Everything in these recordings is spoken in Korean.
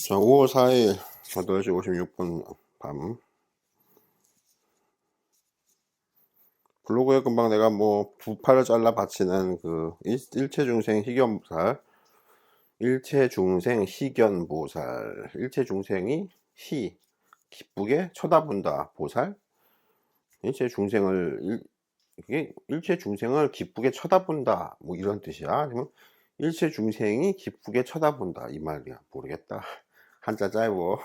자, 5월 4일 8시 56분 밤. 블로그에 금방 내가 뭐 두 팔을 잘라 바치는 그 일체중생 희견보살, 일체중생 희견보살, 일체중생이 기쁘게 쳐다본다 보살, 이게 일체중생을 기쁘게 쳐다본다 뭐 이런 뜻이야. 아니면 일체중생이 기쁘게 쳐다본다 이 말이야. 모르겠다. 한자 짧어.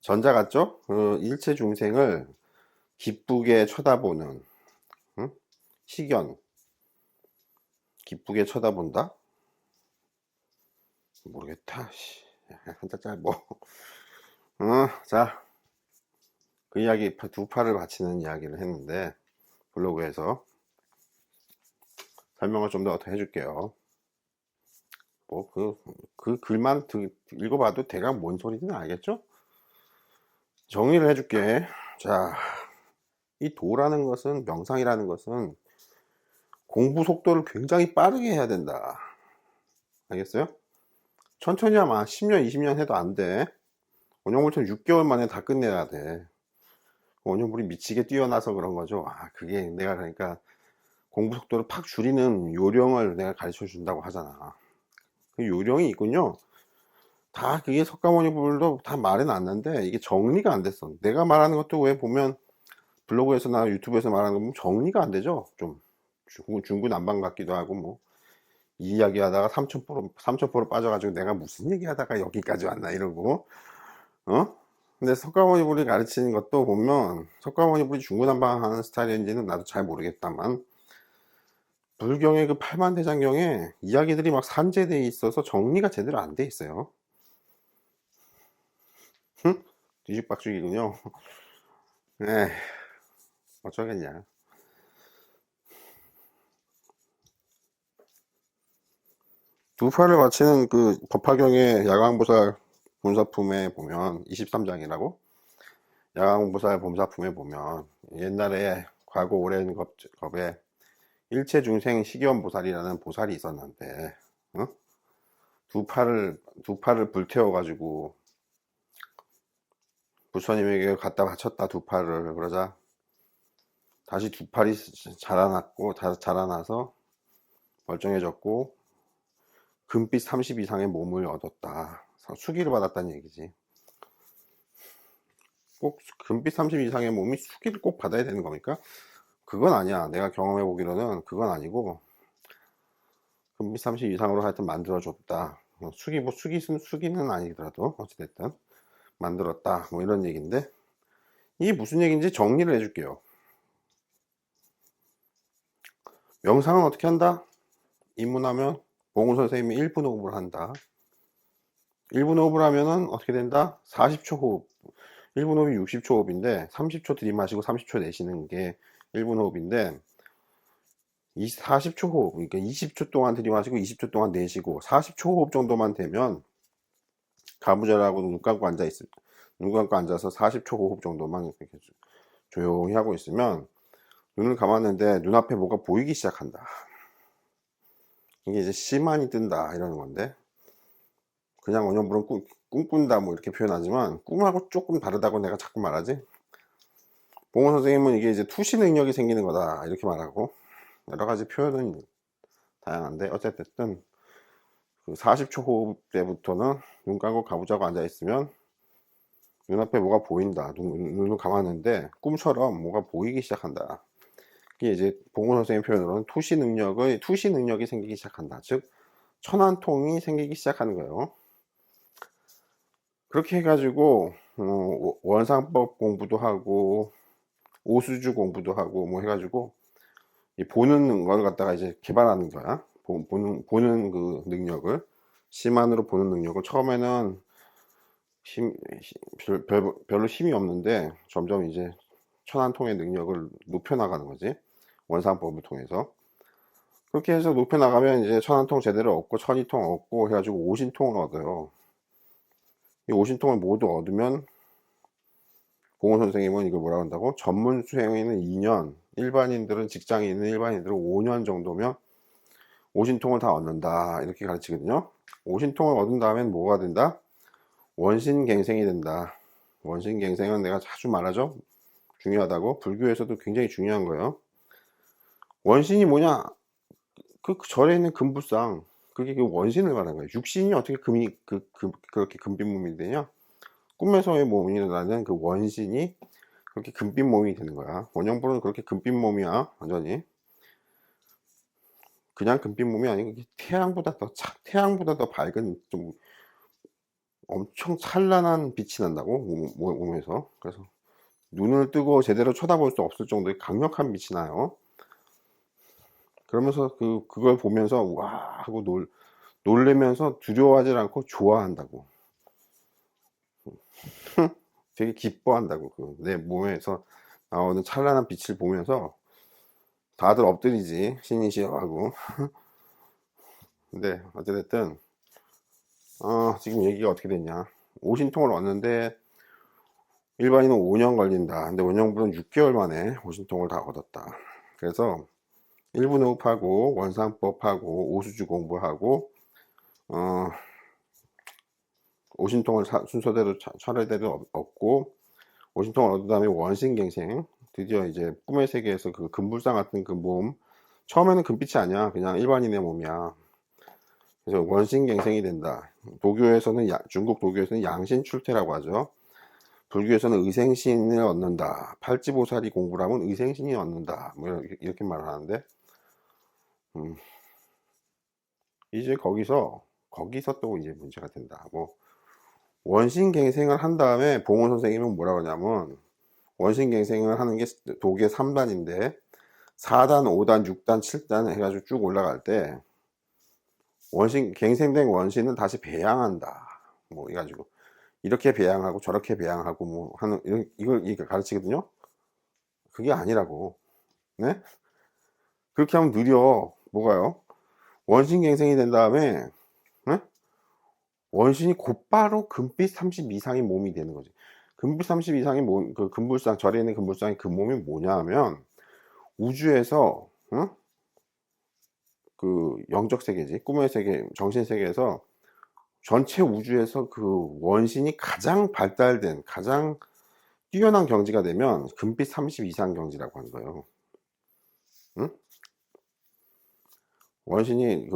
전자 같죠? 일체중생을 기쁘게 쳐다보는, 응? 시견, 기쁘게 쳐다본다? 모르겠다. 한자 짧어. 자, 그 이야기, 두 팔을 바치는 이야기를 했는데, 블로그에서 설명을 좀 더 해줄게요. 뭐, 그 글만 읽어봐도 대강 뭔 소리인지 알겠죠? 정리를 해줄게. 자, 이 도라는 것은, 명상이라는 것은 공부 속도를 굉장히 빠르게 해야 된다. 알겠어요? 천천히 하면 10년, 20년 해도 안 돼. 원형물처럼 6개월 만에 다 끝내야 돼. 원형물이 미치게 뛰어나서 그런 거죠. 그게 내가 그러니까 공부 속도를 팍 줄이는 요령을 내가 가르쳐 준다고 하잖아. 그 요령이 있군요. 다 그게 석가모니불도 다 말은 놨는데 이게 정리가 안 됐어. 내가 말하는 것도 왜 보면 블로그에서나 유튜브에서 말하는 거 보면 정리가 안 되죠. 좀 중구난방 같기도 하고 뭐 이 이야기 하다가 3000% 빠져가지고 내가 무슨 얘기 하다가 여기까지 왔나 이러고 근데 석가모니불이 가르치는 것도 보면 석가모니불이 중구난방하는 스타일인지는 나도 잘 모르겠다만 불경의 그 팔만대장경에 이야기들이 막 산재되어 있어서 정리가 제대로 안 돼 있어요. 뒤죽박죽이군요. 에이, 어쩌겠냐. 두 팔을 바치는 그 법화경의 야광보살 본사품에 보면 23장이라고 야광보살 본사품에 보면 옛날에 과거 오랜 겁에 일체중생 식연보살이라는 보살이 있었는데 두 팔을 불태워가지고 부처님에게 갖다 바쳤다. 두 팔을. 그러자 다시 두 팔이 자라나서 멀쩡해졌고 금빛 30 이상의 몸을 얻었다. 수기를 받았다는 얘기지. 꼭 금빛 30 이상의 몸이 수기를 꼭 받아야 되는 겁니까? 그건 아니야. 내가 경험해 보기로는 그건 아니고 금빛 30 이상으로 하여튼 만들어줬다. 수기는 아니더라도 어찌됐든 만들었다. 뭐 이런 얘기인데 이게 무슨 얘기인지 정리를 해줄게요. 명상은 어떻게 한다? 입문하면 봉우 선생님이 1분 호흡을 한다. 1분 호흡을 하면은 어떻게 된다? 40초 호흡. 1분 호흡이 60초 호흡인데 30초 들이마시고 30초 내쉬는 게 1분 호흡인데 이 40초 호흡, 그러니까 20초 동안 들이마시고 20초 동안 내쉬고 40초 호흡 정도만 되면 가부절하고 눈 감고 앉아서 40초 호흡 정도만 이렇게 조용히 하고 있으면 눈을 감았는데 눈앞에 뭐가 보이기 시작한다. 이게 이제 시만이 뜬다 이러는 건데 그냥 원형물은 꿈꾼다 뭐 이렇게 표현하지만 꿈하고 조금 다르다고 내가 자꾸 말하지. 봉호 선생님은 이게 이제 투시 능력이 생기는 거다 이렇게 말하고 여러 가지 표현은 다양한데 어쨌든 그 40초 호흡 때부터는 눈 감고 가부자고 앉아 있으면 눈앞에 뭐가 보인다. 눈을 감았는데 꿈처럼 뭐가 보이기 시작한다. 이게 이제 봉호 선생님 표현으로는 투시 능력이 생기기 시작한다. 즉 천안통이 생기기 시작하는 거예요. 그렇게 해가지고 원상법 공부도 하고 오수주 공부도 하고 뭐 해가지고 보는 걸 갖다가 이제 개발하는 거야. 보는 그 능력을 심한으로 보는 능력을 처음에는 별로 힘이 없는데 점점 이제 천안통의 능력을 높여나가는 거지. 원상법을 통해서. 그렇게 해서 높여나가면 이제 천안통 제대로 얻고 천이통 얻고 해가지고 오신통을 얻어요. 이 오신통을 모두 얻으면 봉호 선생님은 이걸 뭐라 한다고? 전문 수행인은 2년, 직장에 있는 일반인들은 5년 정도면 오신통을 다 얻는다. 이렇게 가르치거든요. 오신통을 얻은 다음엔 뭐가 된다? 원신갱생이 된다. 원신갱생은 내가 자주 말하죠. 중요하다고. 불교에서도 굉장히 중요한 거예요. 원신이 뭐냐? 그 절에 있는 금불상, 그게 그 원신을 말하는 거예요. 육신이 어떻게 그렇게 금빛 몸이 되냐? 꿈에서의 몸이라는 그 원신이 그렇게 금빛 몸이 되는 거야. 원형불은 그렇게 금빛 몸이야, 완전히. 그냥 금빛 몸이 아니고 태양보다 더 밝은, 좀 엄청 찬란한 빛이 난다고, 몸에서. 그래서 눈을 뜨고 제대로 쳐다볼 수 없을 정도의 강력한 빛이 나요. 그러면서 그걸 보면서 와 하고 놀래면서 두려워하지 않고 좋아한다고. 되게 기뻐한다고. 내 몸에서 나오는 찬란한 빛을 보면서 다들 엎드리지, 신이시여 하고. 근데 어쨌든 지금 얘기가 어떻게 됐냐. 오신통을 얻는데 일반인은 5년 걸린다. 근데 원형불은 6개월 만에 오신통을 다 얻었다. 그래서 1분 호흡하고 원상법하고 오수주 공부하고 오신통을 순서대로 차례대로 얻고, 오신통을 얻은 다음에 원신갱생, 드디어 이제 꿈의 세계에서 그 금불상 같은 그 몸, 처음에는 금빛이 아니야. 그냥 일반인의 몸이야. 그래서 원신갱생이 된다. 중국 도교에서는 양신출태라고 하죠. 불교에서는 의생신을 얻는다. 팔지보살이 공부를 하면 의생신이 얻는다. 뭐 이렇게 말을 하는데, 이제 거기서 또 이제 문제가 된다. 뭐 원신갱생을 한 다음에 봉원 선생님은 뭐라고 하냐면, 원신갱생을 하는 게 도계 3단인데 4단, 5단, 6단, 7단 해가지고 쭉 올라갈 때 갱생된 원신을 다시 배양한다. 뭐 해가지고 이렇게 배양하고 저렇게 배양하고 뭐 하는, 이걸 가르치거든요. 그게 아니라고. 네? 그렇게 하면 느려. 뭐가요? 원신갱생이 된 다음에 원신이 곧바로 금빛 30 이상의 몸이 되는 거지. 금빛 30 이상의 몸, 그 금불상, 절에 있는 금불상의 그 몸이 뭐냐 하면, 우주에서, 그 영적 세계지, 꿈의 세계, 정신 세계에서 전체 우주에서 그 원신이 가장 발달된, 가장 뛰어난 경지가 되면 금빛 30 이상 경지라고 하는 거예요. 응? 원신이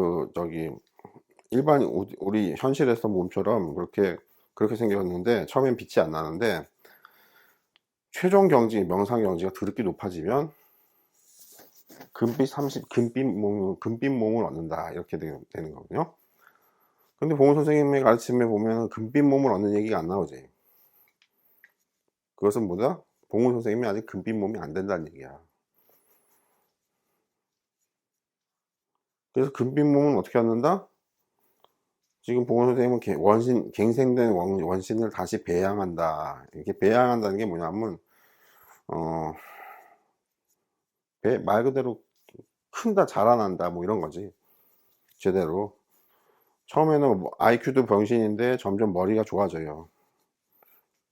일반 우리 현실에서 몸처럼 그렇게 생겼는데, 처음엔 빛이 안 나는데 최종 경지, 명상 경지가 그렇게 높아지면 금빛 몸을 얻는다. 이렇게 되는 거거든요. 근데 봉원 선생님의 가르침에 보면 금빛 몸을 얻는 얘기가 안 나오지. 그것은 뭐다? 봉원 선생님이 아직 금빛 몸이 안 된다는 얘기야. 그래서 금빛 몸은 어떻게 얻는다? 지금 봉원 선생님은 갱생된 원신을 다시 배양한다. 이렇게 배양한다는 게 뭐냐면, 말 그대로 큰다, 자라난다, 뭐 이런 거지. 제대로. 처음에는 IQ도 병신인데 점점 머리가 좋아져요.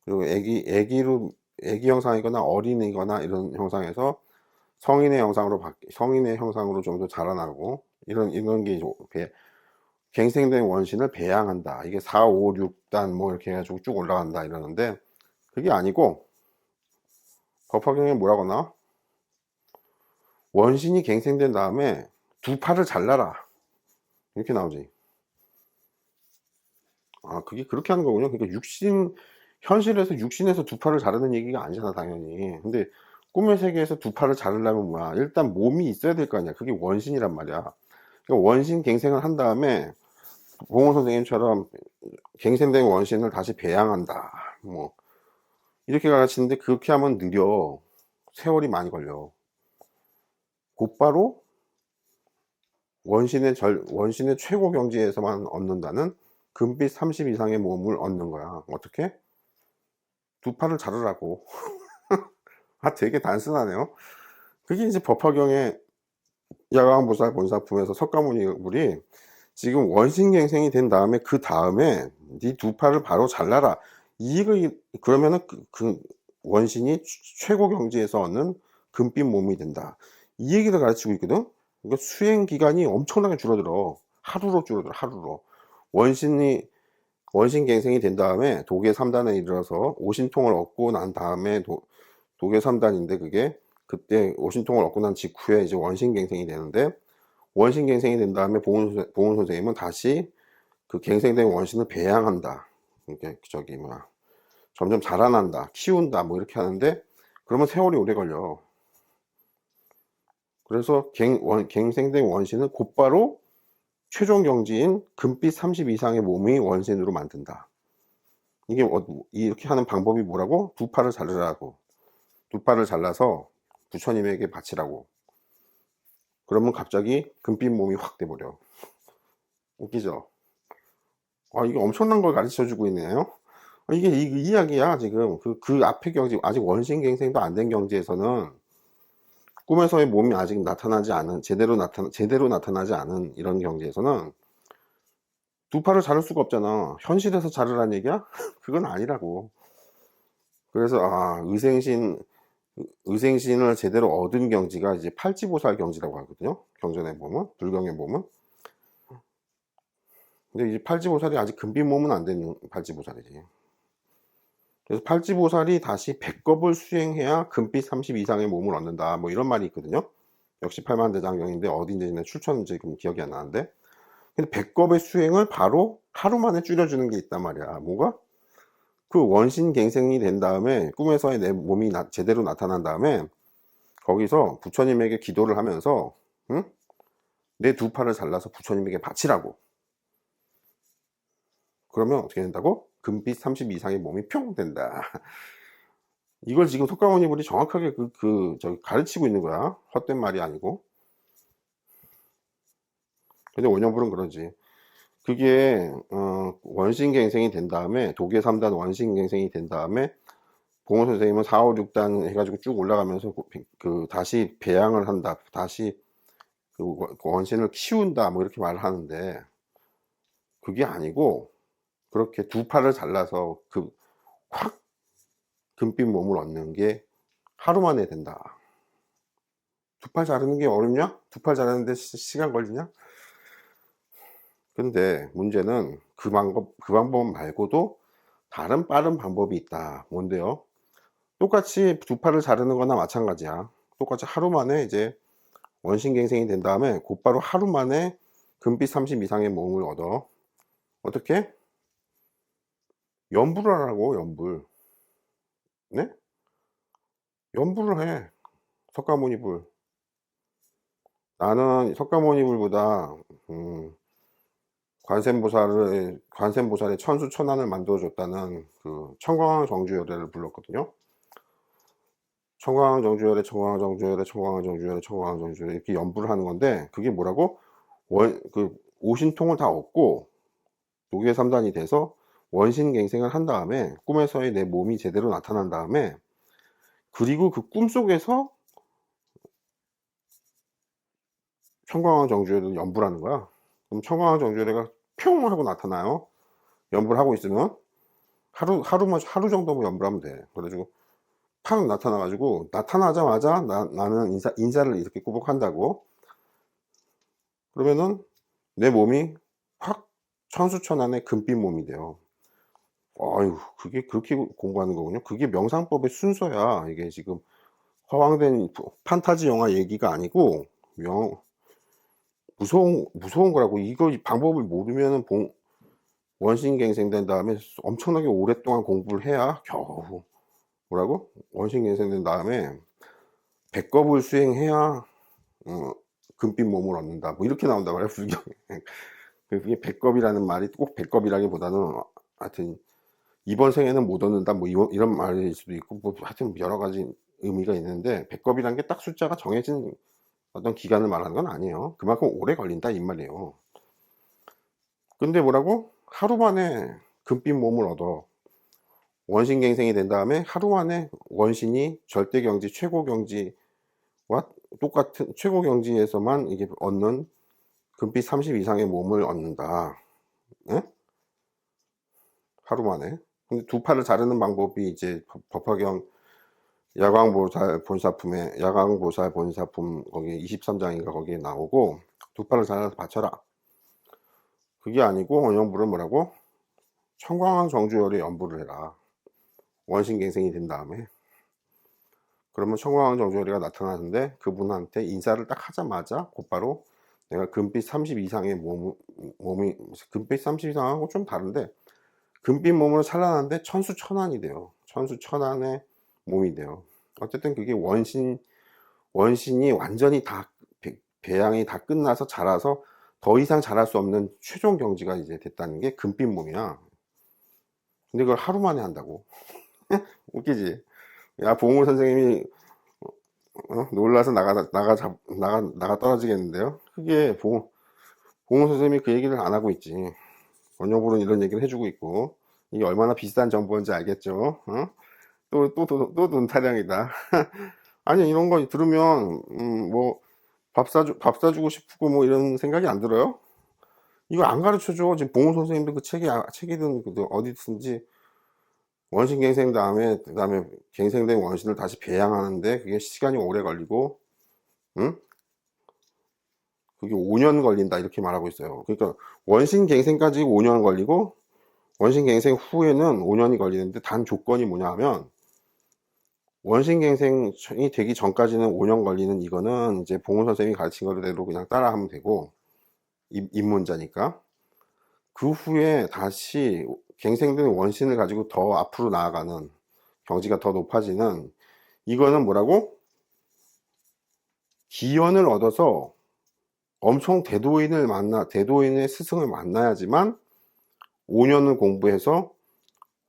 그리고 애기 형상이거나 어린이거나 이런 형상에서 성인의 형상으로 좀 더 자라나고, 이런 게 갱생된 원신을 배양한다. 이게 4, 5, 6단 뭐 이렇게 해가지고 쭉 올라간다 이러는데, 그게 아니고, 법화경에 뭐라고 나? 원신이 갱생된 다음에 두 팔을 잘라라. 이렇게 나오지. 그게 그렇게 하는 거군요. 그러니까 현실에서 육신에서 두 팔을 자르는 얘기가 아니잖아, 당연히. 근데 꿈의 세계에서 두 팔을 자르려면 뭐야? 일단 몸이 있어야 될 거 아니야. 그게 원신이란 말이야. 그러니까 원신 갱생을 한 다음에 봉원 선생님처럼 갱생된 원신을 다시 배양한다. 뭐 이렇게 가르치는데, 그렇게 하면 느려. 세월이 많이 걸려. 곧바로 원신의 최고 경지에서만 얻는다는 금빛 30 이상의 몸을 얻는 거야. 어떻게? 두 팔을 자르라고. 되게 단순하네요. 그게 이제 법화경의 야광보살 본사품에서 석가모니불이 지금 원신갱생이 된 다음에, 그 다음에 네 두 팔을 바로 잘라라. 그러면은 그 원신이 최고 경지에서 얻는 금빛 몸이 된다. 이 얘기를 가르치고 있거든. 그러니까 수행 기간이 엄청나게 줄어들어. 하루로 줄어들어, 하루로. 원신이 원심갱생이 된 다음에 독의 3단에 이르러서 오신통을 얻고 난 다음에 독의 3단인데, 그게 그때 오신통을 얻고 난 직후에 이제 원심갱생이 되는데, 원심갱생이 된 다음에 보은 선생님은 다시 그 갱생된 원심을 배양한다. 이게 점점 자라난다, 키운다, 뭐 이렇게 하는데, 그러면 세월이 오래 걸려. 그래서 갱생된 원신은 곧바로 최종 경지인 금빛 30 이상의 몸이 원신으로 만든다. 이게 이렇게 하는 방법이 뭐라고? 두 팔을 자르라고. 두 팔을 잘라서 부처님에게 바치라고. 그러면 갑자기 금빛 몸이 확 돼버려. 웃기죠? 이게 엄청난 걸 가르쳐 주고 있네요. 이게 이 이야기야. 지금 그 앞의 경지, 아직 원신갱생도 안 된 경지에서는 꿈에서의 몸이 아직 나타나지 않은, 제대로 나타나지 않은 이런 경지에서는 두 팔을 자를 수가 없잖아. 현실에서 자르란 얘기야? 그건 아니라고. 그래서 의생신을 제대로 얻은 경지가 이제 팔지보살 경지라고 하거든요. 경전에 보면, 불경에 보면. 근데 이제 팔지보살이 아직 금빛 몸은 안 된 팔지보살이지. 그래서 팔지보살이 다시 백겁을 수행해야 금빛 30 이상의 몸을 얻는다, 뭐 이런 말이 있거든요. 역시 팔만대장경인데 어딘지 출처는 지금 기억이 안 나는데, 근데 백겁의 수행을 바로 하루 만에 줄여주는 게 있단 말이야. 뭐가? 그 원신갱생이 된 다음에 꿈에서의 내 몸이 제대로 나타난 다음에 거기서 부처님에게 기도를 하면서, 응? 내 두 팔을 잘라서 부처님에게 바치라고. 그러면 어떻게 된다고? 금빛 30 이상의 몸이 평 된다. 이걸 지금 석가모니불이 정확하게 가르치고 있는 거야. 헛된 말이 아니고. 근데 원영불은 그러지. 그게 원신갱생이 된 다음에, 독의 3단 원신갱생이 된 다음에 봉원 선생님은 4, 5, 6단 해가지고 쭉 올라가면서 다시 배양을 한다, 다시 그 원신을 키운다, 뭐 이렇게 말을 하는데, 그게 아니고 그렇게 두 팔을 잘라서 확 금빛 몸을 얻는 게 하루 만에 된다. 두 팔 자르는 게 어렵냐? 두 팔 자르는데 시간 걸리냐? 근데 문제는 그 방법 말고도 다른 빠른 방법이 있다. 뭔데요? 똑같이 두 팔을 자르는 거나 마찬가지야. 똑같이 하루 만에 이제 원신갱생이 된 다음에 곧바로 하루 만에 금빛 30 이상의 몸을 얻어. 어떻게? 연불을 하라고. 연불. 네? 연불을 해. 석가모니불. 나는 석가모니불보다 관세음보살의 천수천안을 만들어줬다는 그 청광왕 정주열애를 불렀거든요. 청광왕 정주열애, 청광왕 정주열애, 청광왕 정주열애, 청광왕 정주열애, 이렇게 연불을 하는 건데, 그게 뭐라고? 오신통을 다 얻고 독의 3단이 돼서 원신갱생을 한 다음에 꿈에서의 내 몸이 제대로 나타난 다음에, 그리고 그 꿈속에서 청광왕 정주열애를 연불하는 거야. 그럼 청광왕 정주열애가 평 하고 나타나요. 연불하고 있으면 하루 정도만 연불하면 돼. 그래가지고 팍 나타나가지고, 나타나자마자 나는 인사를 이렇게 꾸벅 한다고. 그러면은 내 몸이 확 천수천안의 금빛 몸이 돼요. 아유, 그게 그렇게 공부하는 거군요. 그게 명상법의 순서야. 이게 지금 허황된 판타지 영화 얘기가 아니고 무서운 거라고. 이거 방법을 모르면은 원신갱생 된 다음에 엄청나게 오랫동안 공부를 해야 겨우, 뭐라고? 원신갱생 된 다음에 백겁을 수행해야 금빛 몸을 얻는다, 뭐 이렇게 나온다 말이야, 불경에. 그게 백겁이라는 말이 꼭 백겁이라기보다는 하여튼 이번 생에는 못 얻는다, 뭐 이런 말일 수도 있고, 뭐 하여튼 여러 가지 의미가 있는데, 백겁이라는 게 딱 숫자가 정해진 어떤 기간을 말하는 건 아니에요. 그만큼 오래 걸린다 이 말이에요. 근데 뭐라고? 하루 만에 금빛 몸을 얻어. 원신갱생이 된 다음에 하루 만에 원신이 절대경지, 최고경지와 똑같은 최고경지에서만 이게 얻는 금빛 30 이상의 몸을 얻는다. 네? 하루 만에. 근데 두 팔을 자르는 방법이 이제 법화경 야광보살 본사품 거기 23장인가 거기에 나오고, 두 팔을 잘라서 바쳐라. 그게 아니고 원영불은 뭐라고? 청광항 정주열에 연부를 해라. 원신갱생이 된 다음에. 그러면 청광항 정주열이가 나타나는데 그분한테 인사를 딱 하자마자 곧바로 내가 금빛 30 이상의 몸이 금빛 30 이상하고 좀 다른데 금빛 몸으로 찬란한데 천수천안이 돼요. 천수천안의 몸이 돼요. 어쨌든 그게 원신이 완전히 다 배양이 다 끝나서 자라서 더 이상 자랄 수 없는 최종 경지가 이제 됐다는 게 금빛 몸이야. 근데 그걸 하루 만에 한다고. 웃기지? 야, 보물 선생님이 놀라서 나가 떨어지겠는데요? 그게 보물 선생님이 그 얘기를 안 하고 있지. 원영불은 이런 얘기를 해주고 있고, 이게 얼마나 비싼 정보인지 알겠죠? 어? 또 눈타령이다. 아니, 이런 거 들으면, 뭐, 밥 사주고 싶고, 뭐, 이런 생각이 안 들어요? 이거 안 가르쳐줘. 지금 보물 선생님도 그 책이든 어디든지, 원신 갱생 다음에, 그 다음에 갱생된 원신을 다시 배양하는데, 그게 시간이 오래 걸리고, 응? 그게 5년 걸린다. 이렇게 말하고 있어요. 그러니까, 원신갱생까지 5년 걸리고, 원신갱생 후에는 5년이 걸리는데, 단 조건이 뭐냐 하면, 원신갱생이 되기 전까지는 5년 걸리는 이거는 이제 봉훈 선생님이 가르친 거대로 그냥 따라하면 되고, 입문자니까. 그 후에 다시 갱생된 원신을 가지고 더 앞으로 나아가는, 경지가 더 높아지는, 이거는 뭐라고? 기원을 얻어서 엄청 대도인의 스승을 만나야지만 5년을 공부해서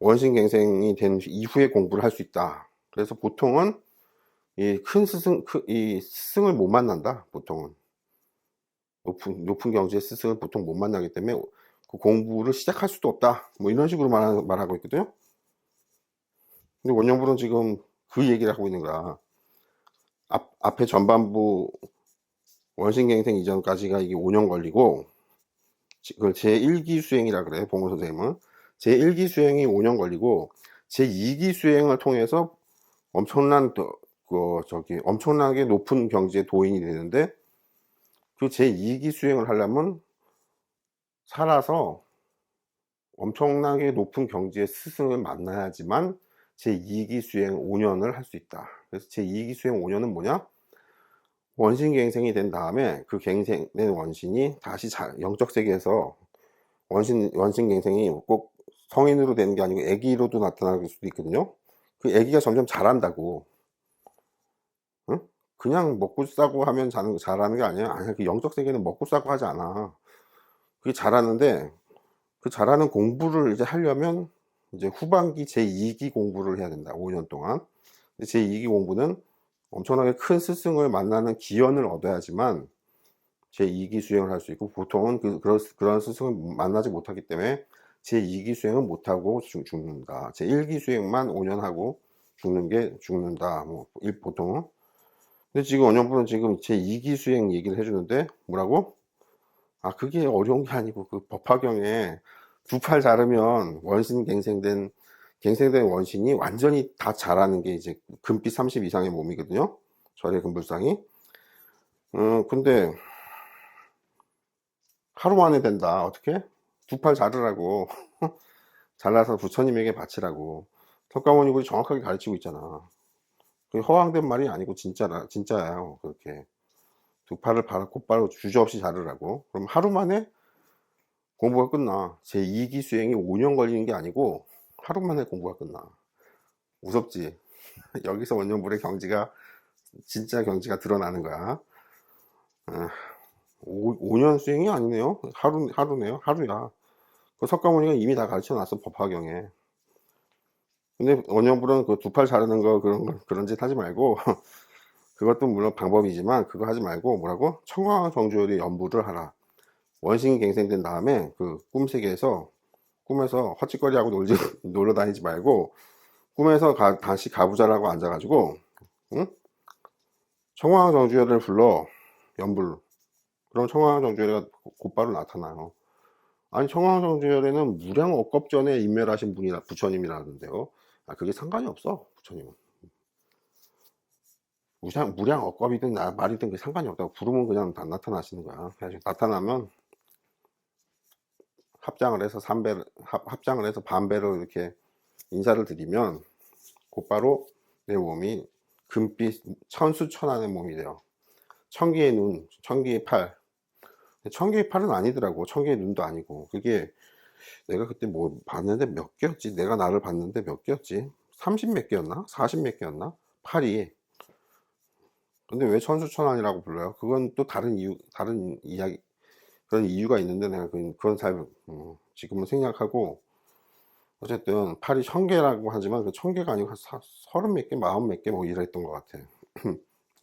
원신갱생이 된 이후에 공부를 할 수 있다. 그래서 보통은 이 스승을 못 만난다. 보통은 높은 경지의 스승을 보통 못 만나기 때문에 그 공부를 시작할 수도 없다. 뭐 이런 식으로 말하고 있거든요. 근데 원영불은 지금 그 얘기를 하고 있는 거야. 앞에 전반부 원신갱생 이전까지가 이게 5년 걸리고, 그걸 제1기 수행이라 그래, 봉호 선생님은. 제1기 수행이 5년 걸리고, 제2기 수행을 통해서 엄청나게 높은 경지의 도인이 되는데, 그 제2기 수행을 하려면 살아서 엄청나게 높은 경지의 스승을 만나야지만 제2기 수행 5년을 할 수 있다. 그래서 제2기 수행 5년은 뭐냐? 원신갱생이 된 다음에 그 갱생된 원신이 다시 영적 세계에서 원신갱생이 꼭 성인으로 되는 게 아니고 애기로도 나타날 수도 있거든요. 그 애기가 점점 자란다고. 응? 그냥 먹고 싸고 하면 자라는 게 아니야. 아니, 그 영적 세계는 먹고 싸고 하지 않아. 그게 자라는데, 그 자라는 공부를 이제 하려면 이제 후반기 제2기 공부를 해야 된다. 5년 동안. 제2기 공부는 엄청나게 큰 스승을 만나는 기원을 얻어야지만 제2기 수행을 할 수 있고, 보통은 그런 스승을 만나지 못하기 때문에 제2기 수행은 못하고 죽는다. 제1기 수행만 5년 하고 죽는다. 뭐, 보통은. 근데 지금 원영분은 지금 제2기 수행 얘기를 해주는데, 뭐라고? 아, 그게 어려운 게 아니고, 그 법화경에 두 팔 자르면 갱생된 원신이 완전히 다 자라는 게 이제 금빛 30 이상의 몸이거든요. 절의 금불상이. 근데 하루 만에 된다. 어떻게? 두 팔 자르라고. 잘라서 부처님에게 바치라고. 석가모니 굴이 정확하게 가르치고 있잖아. 그게 허황된 말이 아니고 진짜예요. 그렇게. 두 팔을 곧바로 주저없이 자르라고. 그럼 하루 만에 공부가 끝나. 제2기 수행이 5년 걸리는 게 아니고 하루 만에 공부가 끝나. 무섭지? 여기서 원년불의 진짜 경지가 드러나는 거야. 5년 수행이 아니네요. 하루네요. 하루야. 그 석가모니가 이미 다 가르쳐 놨어, 법화경에. 근데 원년불은 그 두 팔 자르는 거 그런 짓 하지 말고 그것도 물론 방법이지만 그거 하지 말고 뭐라고? 청광 정주열의 연부를 하라. 원신이 갱생된 다음에 그 꿈세계에서 꿈에서 헛짓거리하고 놀러 다니지 말고 꿈에서 다시 가부자라고 앉아가지고 응? 청광 정주열을 불러. 연불. 그럼 청광 정주열이가 곧바로 나타나요. 아니, 청광 정주열에는 무량 억겁 전에 인멸하신 분이라 부처님이라던데요. 아, 그게 상관이 없어, 부처님은. 무량 억겁이든 말이든 그게 상관이 없다고. 부르면 그냥 다 나타나시는 거야. 그냥 나타나면 합장을 해서 합장을 해서 반배로 이렇게 인사를 드리면 곧바로 내 몸이 금빛 천수천안의 몸이 돼요. 천개의 눈, 천개의 팔. 천개의 팔은 아니더라고. 천개의 눈도 아니고. 그게 내가 그때 뭐 봤는데 몇 개였지? 내가 나를 봤는데 몇 개였지? 30 몇 개였나? 40 몇 개였나? 팔이. 근데 왜 천수천안이라고 불러요? 그건 또 다른 이유, 다른 이야기, 그런 이유가 있는데 내가 그건 잘 지금은 생략하고, 어쨌든 팔이 1000개라고 하지만 그 1000개가 아니고 한 30 몇 개, 40 몇 개 뭐 이랬던 것 같아.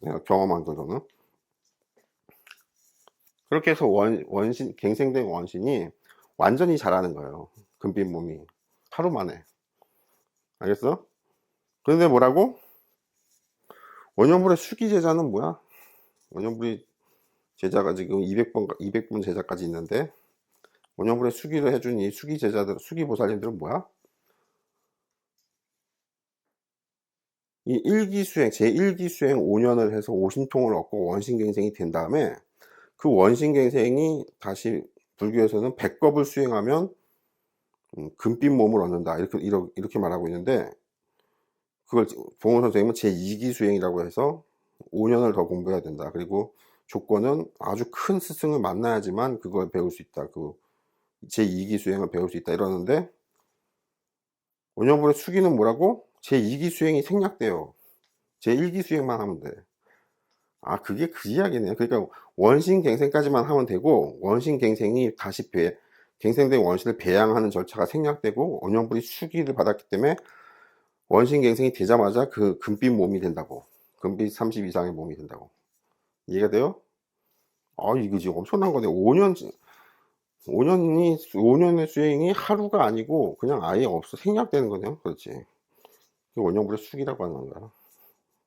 내가 경험한 거로는. 그렇게 해서 원신, 갱생된 원신이 완전히 자라는 거예요. 금빛 몸이. 하루 만에. 알겠어? 그런데 뭐라고? 원년불의 수기 제자는 뭐야? 원년불이 제자가 지금 200분 제자까지 있는데, 원년불의 수기를 해준 이 수기 제자들, 수기 보살님들은 뭐야? 이 1기 수행, 제1기 수행 5년을 해서 오신통을 얻고 원신갱생이 된 다음에 그 원신갱생이 다시 불교에서는 100겁을 수행하면 금빛 몸을 얻는다. 이렇게 말하고 있는데, 그걸 봉원 선생님은 제2기 수행이라고 해서 5년을 더 공부해야 된다. 그리고 조건은 아주 큰 스승을 만나야지만 그걸 배울 수 있다. 그 제2기 수행을 배울 수 있다. 이러는데, 원년불의 수기는 뭐라고? 제2기 수행이 생략돼요. 제1기 수행만 하면 돼. 아, 그게 그 이야기네요. 그러니까 원신갱생까지만 하면 되고, 원신갱생이 다시 갱생된 원신을 배양하는 절차가 생략되고, 원년불이 수기를 받았기 때문에 원신갱생이 되자마자 그 금빛 몸이 된다고. 금빛 30 이상의 몸이 된다고. 이해가 돼요? 아, 이거 지금 엄청난 거네. 5년의 수행이 하루가 아니고 그냥 아예 없어. 생략되는 거네요. 그렇지. 그 원년불의 수기라고 하는 거야.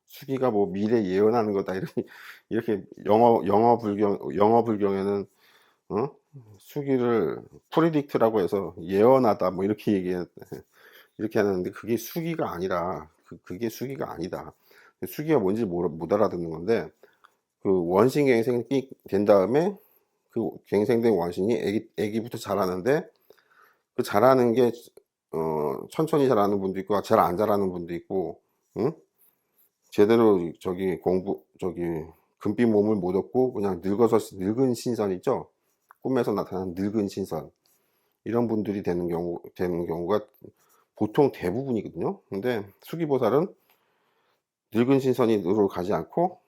수기가 뭐 미래 예언하는 거다. 이렇게 영어 불경에는, 어? 수기를 프리딕트라고 해서 예언하다. 뭐 이렇게 하는데 그게 수기가 아니라, 그게 수기가 아니다. 수기가 뭔지 못 알아듣는 건데, 그 원신 갱생이 된 다음에 그 갱생된 원신이 애기부터 자라는데, 그 자라는 게 천천히 자라는 분도 있고 잘 안 자라는 분도 있고, 응? 제대로 금빛 몸을 못 얻고 그냥 늙은 신선 있죠? 꿈에서 나타나는 늙은 신선, 이런 분들이 되는 경우가 보통 대부분이거든요. 근데 수기보살은 늙은 신선으로 가지 않고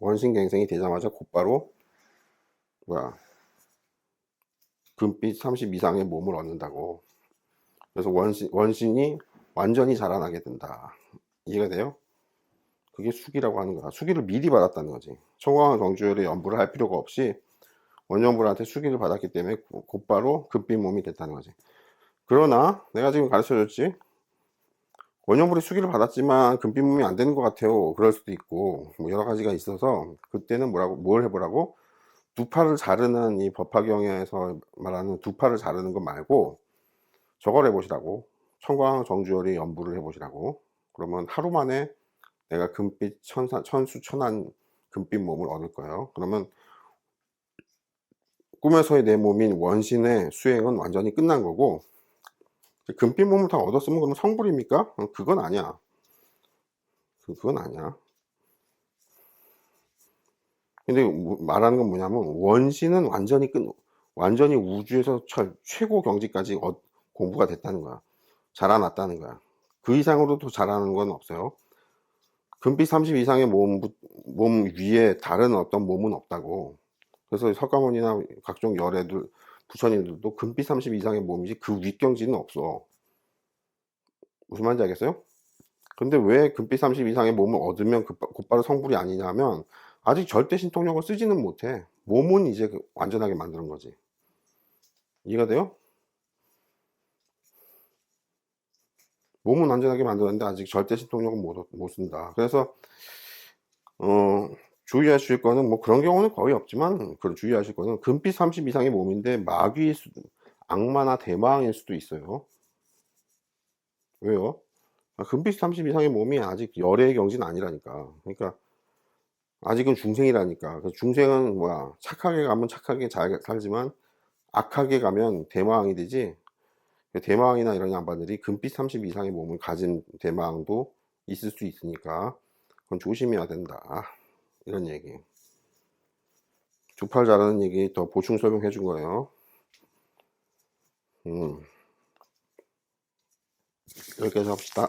원신갱생이 되자마자 곧바로 금빛 30 이상의 몸을 얻는다고. 그래서 원신이 완전히 자라나게 된다. 이해가 돼요? 그게 수기라고 하는 거야. 수기를 미리 받았다는 거지. 청광한 경주열의 연부를 할 필요가 없이 원년불한테 수기를 받았기 때문에 곧바로 금빛 몸이 됐다는 거지. 그러나 내가 지금 가르쳐줬지, 원년불이 수기를 받았지만 금빛 몸이 안 되는 것 같아요. 그럴 수도 있고 뭐 여러 가지가 있어서, 그때는 뭘 해보라고? 두 팔을 자르는, 이 법화경에서 말하는 두 팔을 자르는 거 말고 저걸 해보시라고. 청광 정주열의 연부를 해보시라고. 그러면 하루 만에 내가 금빛 천수천한 금빛 몸을 얻을 거예요. 그러면 꿈에서의 내 몸인 원신의 수행은 완전히 끝난 거고, 금빛 몸을 다 얻었으면 그러면 성불입니까? 그건 아니야. 그건 아니야. 근데 말하는 건 뭐냐면, 원신은 완전히 우주에서 최고 경지까지 공부가 됐다는 거야. 자라났다는 거야. 그 이상으로도 자라는 건 없어요. 금빛 30 이상의 몸 위에 다른 어떤 몸은 없다고. 그래서 석가모니나 각종 열애들, 부처님들도 금빛 30 이상의 몸이지 그 윗경지는 없어. 무슨 말인지 알겠어요? 근데 왜 금빛 30 이상의 몸을 얻으면 곧바로 성불이 아니냐면, 아직 절대 신통력을 쓰지는 못해. 몸은 이제 완전하게 만드는 거지. 이해가 돼요? 몸은 완전하게 만드는데 아직 절대 신통력은 못 쓴다. 그래서 주의하실 거는, 뭐 그런 경우는 거의 없지만, 주의하실 거는 금빛 30 이상의 몸인데 악마나 대마왕일 수도 있어요. 왜요? 금빛 30 이상의 몸이 아직 열애의 경지는 아니라니까. 그러니까 아직은 중생이라니까. 중생은 착하게 가면 착하게 잘 살지만 악하게 가면 대마왕이 되지. 대마왕이나 이런 양반들이 금빛 30 이상의 몸을 가진 대마왕도 있을 수 있으니까 그건 조심해야 된다. 이런 얘기. 두 팔 자라는 얘기 더 보충 설명해 준 거예요. 여기까지 합시다.